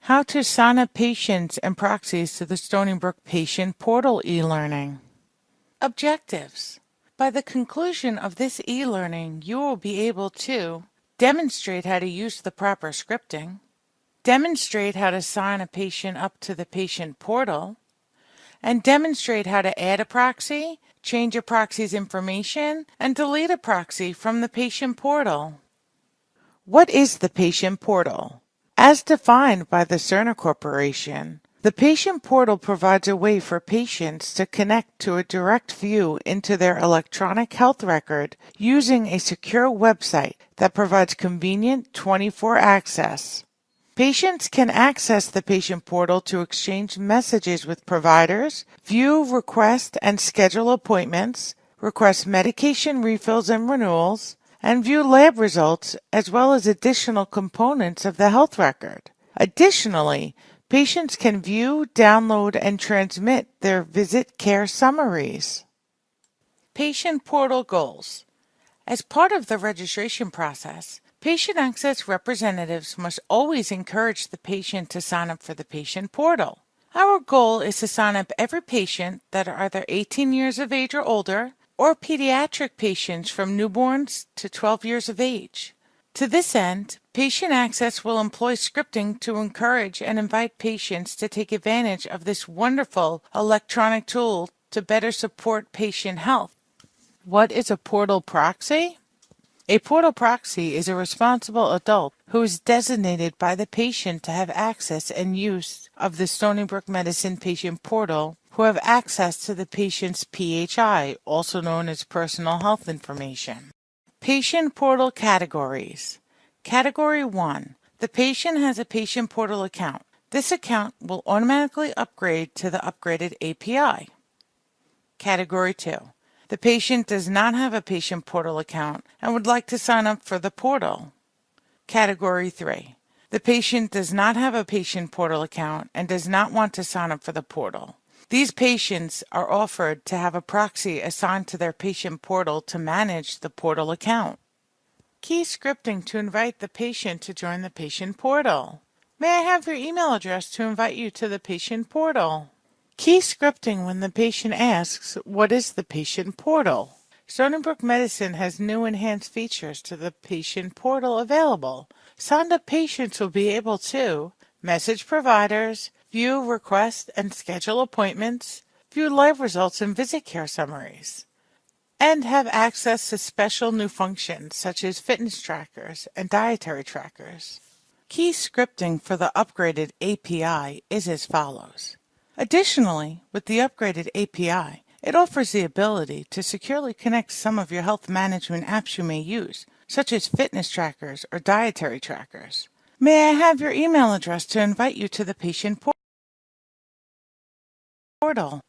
How to sign up patients and proxies to the Stony Brook Patient Portal e-learning. Objectives. By the conclusion of this e-learning, you will be able to demonstrate how to use the proper scripting, demonstrate how to sign a patient up to the patient portal, and demonstrate how to add a proxy, change a proxy's information, and delete a proxy from the patient portal. What is the patient portal? As defined by the Cerner Corporation, the patient portal provides a way for patients to connect to a direct view into their electronic health record using a secure website that provides convenient 24-hour access. Patients can access the patient portal to exchange messages with providers, view, request, and schedule appointments, request medication refills and renewals, and view lab results as well as additional components of the health record. Additionally, patients can view, download, and transmit their visit care summaries. Patient portal goals. As part of the registration process, patient access representatives must always encourage the patient to sign up for the patient portal. Our goal is to sign up every patient that are either 18 years of age or older, or pediatric patients from newborns to 12 years of age. To this end, patient access will employ scripting to encourage and invite patients to take advantage of this wonderful electronic tool to better support patient health. What is a portal proxy? A portal proxy is a responsible adult who is designated by the patient to have access and use of the Stony Brook Medicine patient portal, who have access to the patient's PHI, also known as personal health information. Patient portal categories. Category 1. The patient has a patient portal account. This account will automatically upgrade to the upgraded API. Category 2. The patient does not have a patient portal account and would like to sign up for the portal. Category 3. The patient does not have a patient portal account and does not want to sign up for the portal. These patients are offered to have a proxy assigned to their patient portal to manage the portal account. Key scripting to invite the patient to join the patient portal. May I have your email address to invite you to the patient portal? Key scripting when the patient asks, "What is the patient portal?" Stony Brook Medicine has new enhanced features to the patient portal available. Signed-up patients will be able to message providers, view, request, and schedule appointments, view live results and visit care summaries, and have access to special new functions such as fitness trackers and dietary trackers. Key scripting for the upgraded API is as follows. Additionally, with the upgraded API, it offers the ability to securely connect some of your health management apps you may use, such as fitness trackers or dietary trackers. May I have your email address to invite you to the patient portal?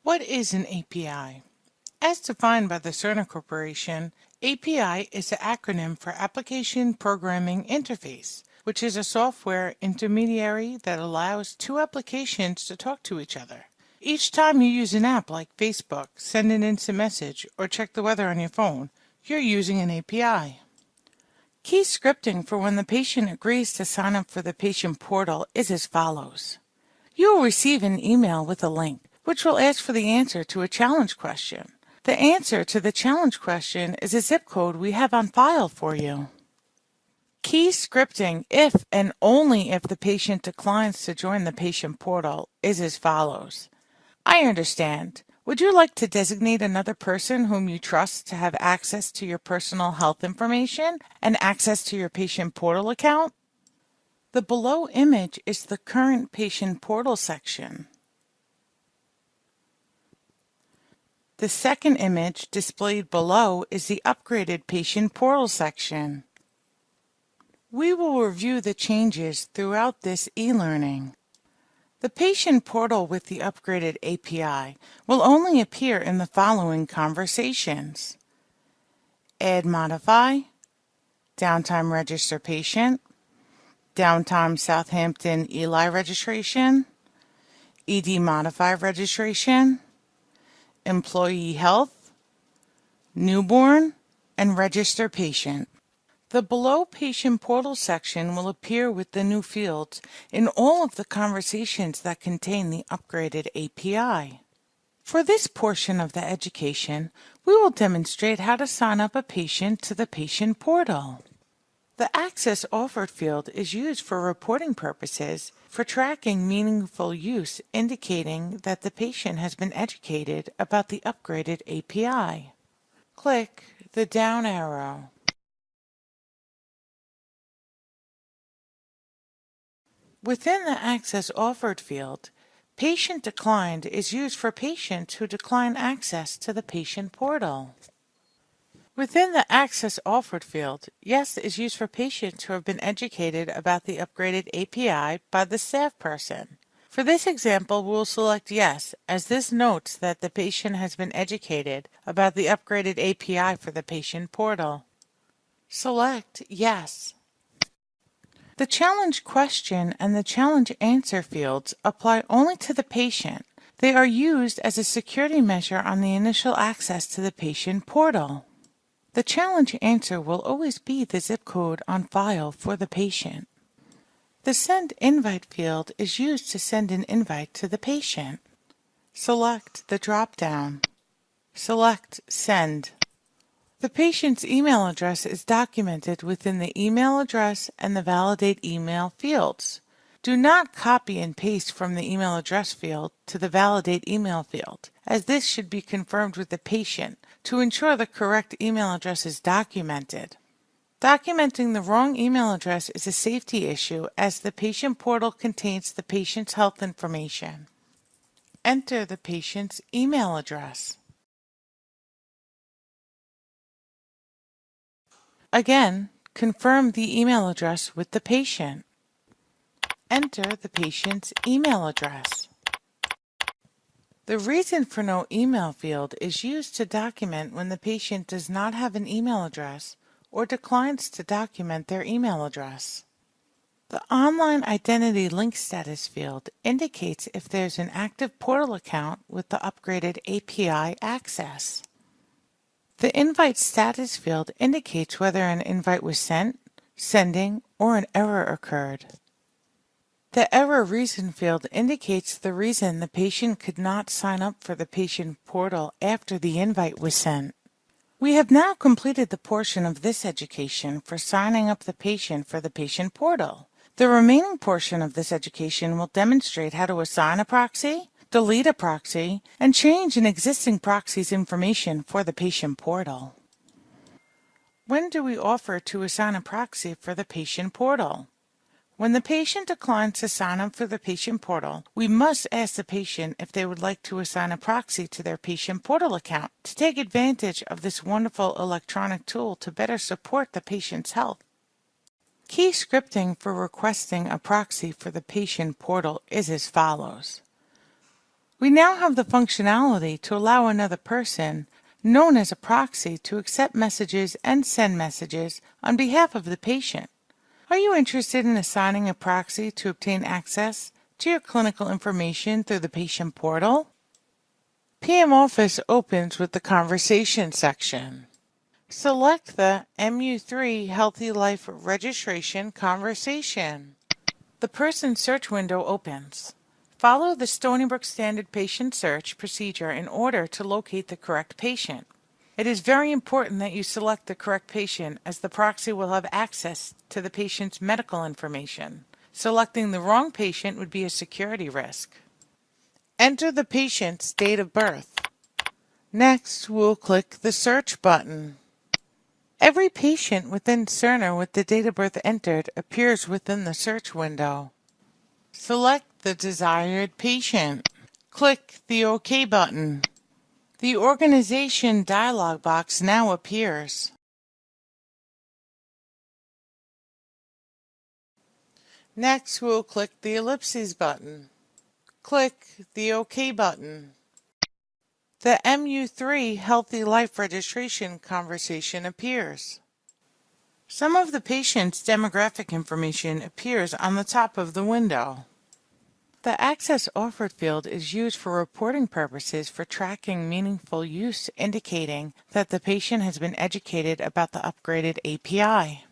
What is an API? As defined by the Cerner Corporation, API is an acronym for Application Programming Interface, which is a software intermediary that allows two applications to talk to each other. Each time you use an app like Facebook, send an instant message, or check the weather on your phone, you're using an API. Key scripting for when the patient agrees to sign up for the patient portal is as follows. You will receive an email with a link, which will ask for the answer to a challenge question. The answer to the challenge question is a zip code we have on file for you. Key scripting if and only if the patient declines to join the patient portal is as follows. I understand. Would you like to designate another person whom you trust to have access to your personal health information and access to your patient portal account? The below image is the current patient portal section. The second image displayed below is the upgraded patient portal section. We will review the changes throughout this e-learning. The patient portal with the upgraded API will only appear in the following conversations: Add Modify, Downtime Register Patient, Downtime Southampton Eli Registration, ED Modify Registration, Employee Health, Newborn, and Register Patient. The Below Patient Portal section will appear with the new fields in all of the conversations that contain the upgraded API. For this portion of the education, we will demonstrate how to sign up a patient to the patient portal. The Access Offered field is used for reporting purposes for tracking meaningful use, indicating that the patient has been educated about the upgraded API. Click the down arrow. Within the Access Offered field, Patient Declined is used for patients who decline access to the patient portal. Within the Access Offered field, Yes is used for patients who have been educated about the upgraded API by the staff person. For this example, we will select Yes, as this notes that the patient has been educated about the upgraded API for the patient portal. Select Yes. The challenge question and the challenge answer fields apply only to the patient. They are used as a security measure on the initial access to the patient portal. The challenge answer will always be the zip code on file for the patient. The Send Invite field is used to send an invite to the patient. Select the drop-down. Select Send. The patient's email address is documented within the email address and the validate email fields. Do not copy and paste from the email address field to the validate email field, as this should be confirmed with the patient to ensure the correct email address is documented. Documenting the wrong email address is a safety issue as the patient portal contains the patient's health information. Enter the patient's email address. Again, confirm the email address with the patient. Enter the patient's email address. The reason for no email field is used to document when the patient does not have an email address or declines to document their email address. The Online Identity Link Status field indicates if there's an active portal account with the upgraded API access. The Invite Status field indicates whether an invite was sent, sending, or an error occurred. The Error Reason field indicates the reason the patient could not sign up for the patient portal after the invite was sent. We have now completed the portion of this education for signing up the patient for the patient portal. The remaining portion of this education will demonstrate how to assign a proxy, delete a proxy, and change an existing proxy's information for the patient portal. When do we offer to assign a proxy for the patient portal? When the patient declines to sign up for the patient portal, we must ask the patient if they would like to assign a proxy to their patient portal account to take advantage of this wonderful electronic tool to better support the patient's health. Key scripting for requesting a proxy for the patient portal is as follows. We now have the functionality to allow another person, known as a proxy, to accept messages and send messages on behalf of the patient. Are you interested in assigning a proxy to obtain access to your clinical information through the patient portal? PM Office opens with the Conversation section. Select the MU3 Healthy Life Registration Conversation. The Person Search window opens. Follow the Stony Brook Standard Patient Search procedure in order to locate the correct patient. It is very important that you select the correct patient as the proxy will have access to the patient's medical information. Selecting the wrong patient would be a security risk. Enter the patient's date of birth. Next, we'll click the Search button. Every patient within Cerner with the date of birth entered appears within the search window. Select the desired patient. Click the OK button. The organization dialog box now appears. Next, we'll click the ellipses button. Click the OK button. The MU3 Healthy Life Registration conversation appears. Some of the patient's demographic information appears on the top of the window. The Access Offered field is used for reporting purposes for tracking meaningful use, indicating that the patient has been educated about the upgraded API.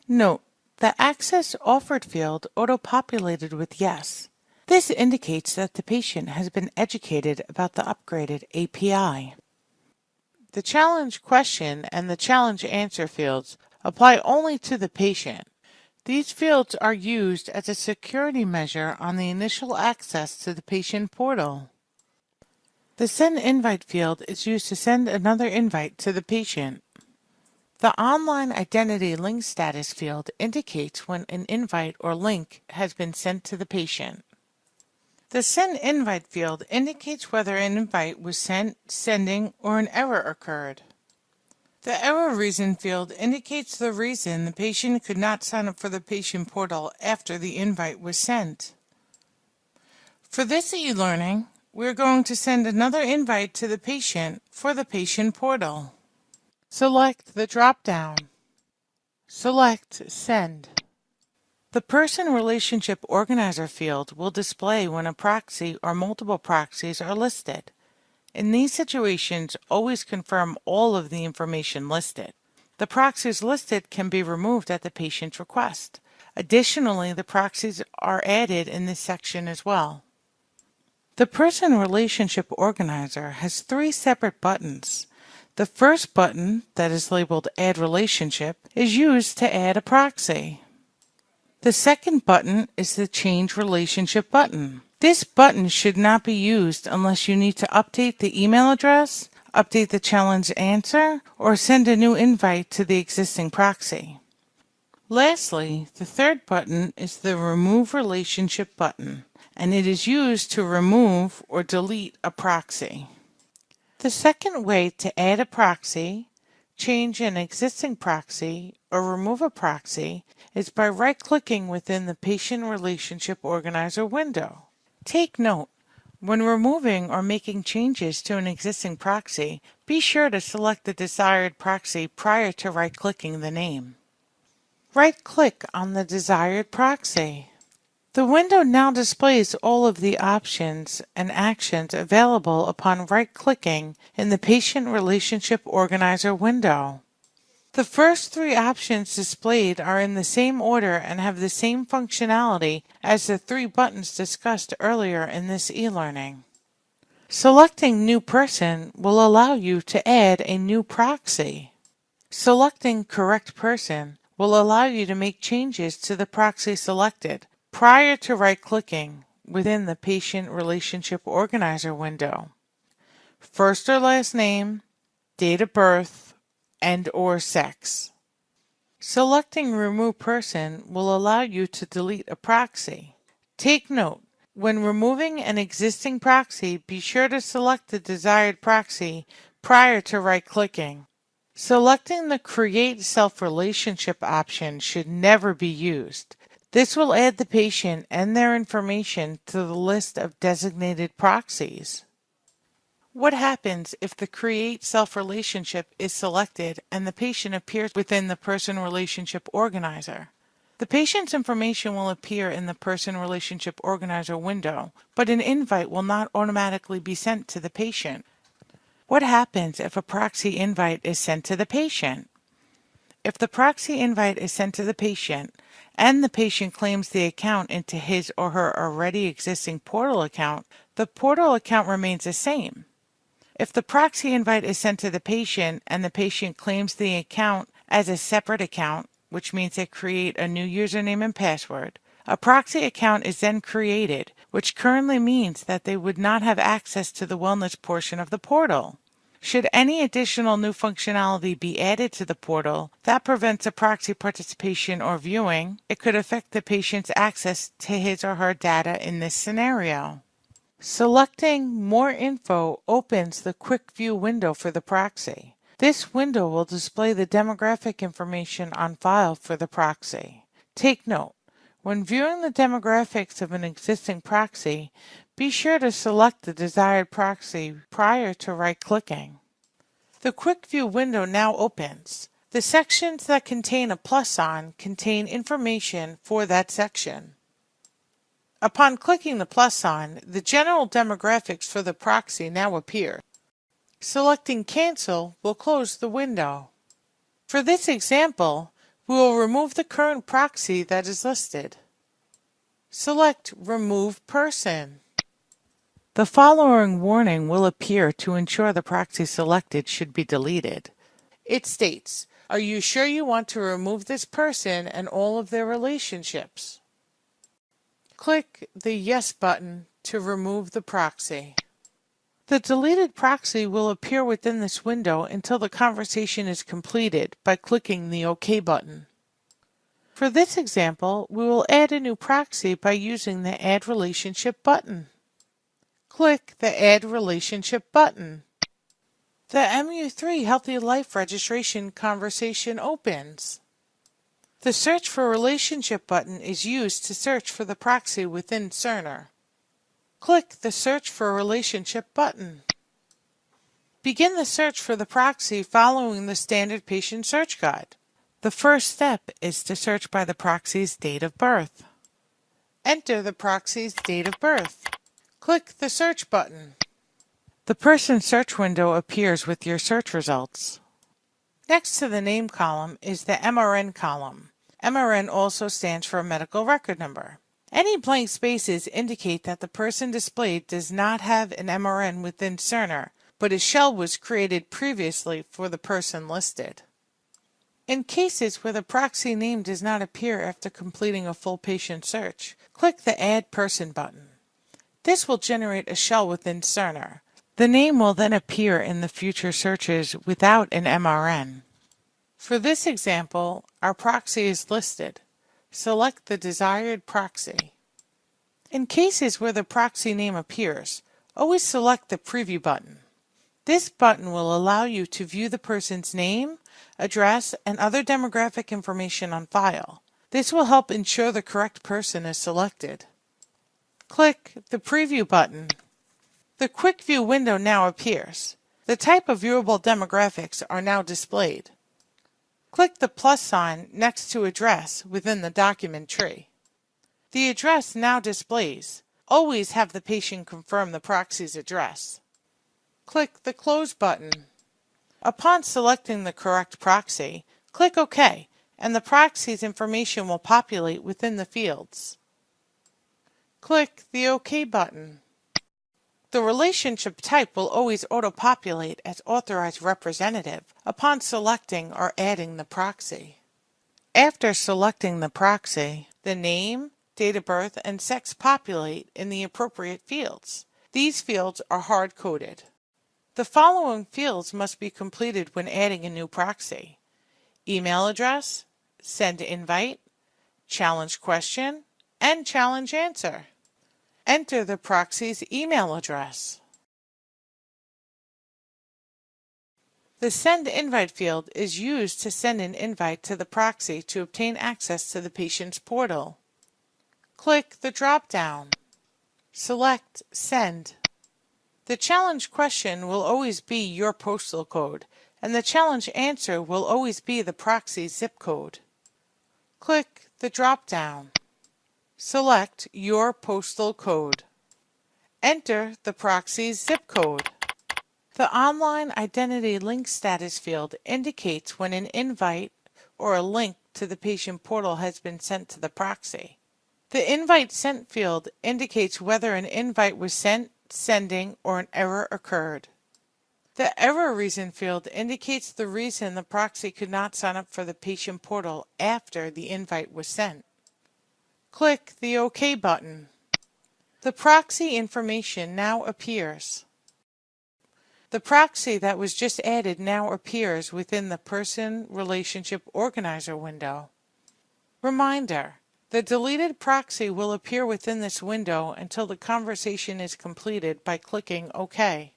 Note: the Access Offered field auto-populated with yes. This indicates that the patient has been educated about the upgraded API. The Challenge Question and the Challenge Answer fields apply only to the patient. These fields are used as a security measure on the initial access to the patient portal. The Send Invite field is used to send another invite to the patient. The Online Identity Link Status field indicates when an invite or link has been sent to the patient. The Send Invite field indicates whether an invite was sent, sending, or an error occurred. The Error Reason field indicates the reason the patient could not sign up for the patient portal after the invite was sent. For this e-learning, we're going to send another invite to the patient for the patient portal. Select the drop-down. Select Send. The Person Relationship Organizer field will display when a proxy or multiple proxies are listed. In these situations, always confirm all of the information listed. The proxies listed can be removed at the patient's request. Additionally, the proxies are added in this section as well. The Person Relationship Organizer has 3 separate buttons. The first button, that is labeled Add Relationship, is used to add a proxy. The second button is the Change Relationship button. This button should not be used unless you need to update the email address, update the challenge answer, or send a new invite to the existing proxy. Lastly, the third button is the Remove Relationship button, and it is used to remove or delete a proxy. The second way to add a proxy, change an existing proxy, or remove a proxy is by right-clicking within the Patient Relationship Organizer window. Take note: when removing or making changes to an existing proxy, be sure to select the desired proxy prior to right-clicking the name. Right-click on the desired proxy. The window now displays all of the options and actions available upon right-clicking in the Patient Relationship Organizer window. The first 3 options displayed are in the same order and have the same functionality as the 3 buttons discussed earlier in this e-learning. Selecting New Person will allow you to add a new proxy. Selecting Correct Person will allow you to make changes to the proxy selected prior to right-clicking within the Patient Relationship Organizer window. First or last name, date of birth, and/or sex. Selecting Remove Person will allow you to delete a proxy. Take note: when removing an existing proxy, be sure to select the desired proxy prior to right-clicking. Selecting the Create Self-Relationship option should never be used. This will add the patient and their information to the list of designated proxies. What happens if the Create Self-Relationship is selected and the patient appears within the Person Relationship Organizer? The patient's information will appear in the Person Relationship Organizer window, but an invite will not automatically be sent to the patient. What happens if a proxy invite is sent to the patient? If the proxy invite is sent to the patient and the patient claims the account into his or her already existing portal account, the portal account remains the same. If the proxy invite is sent to the patient and the patient claims the account as a separate account, which means they create a new username and password, a proxy account is then created, which currently means that they would not have access to the wellness portion of the portal. Should any additional new functionality be added to the portal that prevents a proxy participation or viewing, it could affect the patient's access to his or her data in this scenario. Selecting More Info opens the Quick View window for the proxy. This window will display the demographic information on file for the proxy. Take note: when viewing the demographics of an existing proxy, be sure to select the desired proxy prior to right-clicking. The Quick View window now opens. The sections that contain a plus sign contain information for that section. Upon clicking the plus sign, the general demographics for the proxy now appear. Selecting Cancel will close the window. For this example, We will remove the current proxy that is listed. Select Remove Person. The following warning will appear to ensure the proxy selected should be deleted. It states, "Are you sure you want to remove this person and all of their relationships?" Click the Yes button to remove the proxy. The deleted proxy will appear within this window until the conversation is completed by clicking the OK button. For this example, we will add a new proxy by using the Add Relationship button. Click the Add Relationship button. The MU3 Healthy Life registration conversation opens. The Search for Relationship button is used to search for the proxy within Cerner. Click the Search for Relationship button. Begin the search for the proxy following the standard patient search guide. The first step is to search by the proxy's date of birth. Enter the proxy's date of birth. Click the Search button. The person search window appears with your search results. Next to the name column is the MRN column. MRN also stands for medical record number. Any blank spaces indicate that the person displayed does not have an MRN within Cerner, but a shell was created previously for the person listed. In cases where the proxy name does not appear after completing a full patient search, click the Add Person button. This will generate a shell within Cerner. The name will then appear in the future searches without an MRN. For this example, our proxy is listed. Select the desired proxy. In cases where the proxy name appears, always select the Preview button. This button will allow you to view the person's name, address, and other demographic information on file. This will help ensure the correct person is selected. Click the Preview button. The Quick View window now appears. The type of viewable demographics are now displayed. Click the plus sign next to Address within the document tree. The address now displays. Always have the patient confirm the proxy's address. Click the Close button. Upon selecting the correct proxy, click OK, and the proxy's information will populate within the fields. Click the OK button. The relationship type will always auto-populate as Authorized Representative upon selecting or adding the proxy. After selecting the proxy, the name, date of birth, and sex populate in the appropriate fields. These fields are hard-coded. The following fields must be completed when adding a new proxy: email address, send invite, challenge question, and challenge answer. Enter the proxy's email address. The Send Invite field is used to send an invite to the proxy to obtain access to the patient's portal. Click the drop-down. Select Send. The challenge question will always be your postal code, and the challenge answer will always be the proxy's zip code. Click the drop-down. Select your postal code. Enter the proxy's zip code. The Online Identity Link Status field indicates when an invite or a link to the patient portal has been sent to the proxy. The Invite Sent field indicates whether an invite was sent, sending, or an error occurred. The Error Reason field indicates the reason the proxy could not sign up for the patient portal after the invite was sent. Click the OK button. The proxy information now appears. The proxy that was just added now appears within the Person Relationship Organizer window. Reminder: the deleted proxy will appear within this window until the conversation is completed by clicking OK.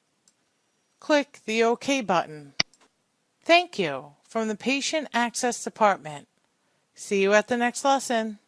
Click the OK button. Thank you from the Patient Access Department. See you at the next lesson.